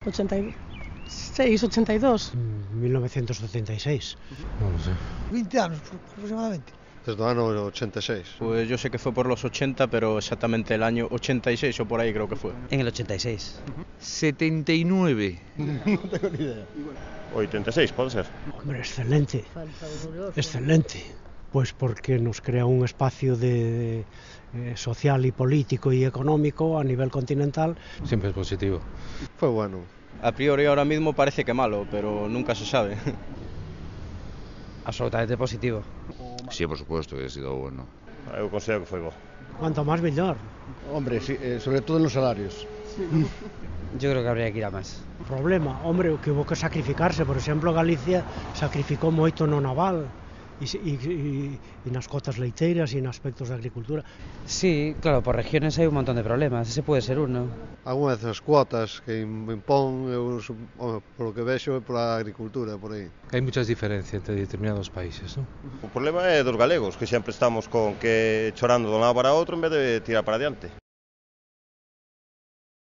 86, 82. 1976. Non lo sé. 20 anos aproximadamente. Desde o ano 86. Pues yo sé que fue por los 80, pero exactamente el año 86 o por ahí creo que fue. En el 86. 79. Non tengo ni idea. 86, pode ser. Hombre, excelente. Excelente. Pues porque nos crea un espacio de social y político y económico a nivel continental. Siempre es positivo. Fue bueno. A priori ahora mismo parece que malo, pero nunca se sabe. Absolutamente positivo. Sí, por supuesto que ha sido bueno. Eu considero que foi bo. Cuanto más mejor. Hombre, sí, sobre todo en los salarios. Yo creo que habría que ir a más. Problema, hombre, que hubo que sacrificarse. Por exemplo, Galicia sacrificou moito no naval e nas cotas leiteiras e en aspectos de agricultura. Sí, claro, por regiones hay un montón de problemas. Ese puede ser uno. Algunhas das cuotas que impón, por lo que vexo, é pola agricultura, por aí. Hay muchas diferencias entre determinados países, ¿no? O problema é dos galegos, que sempre estamos con que chorando de un lado para outro en vez de tirar para adiante.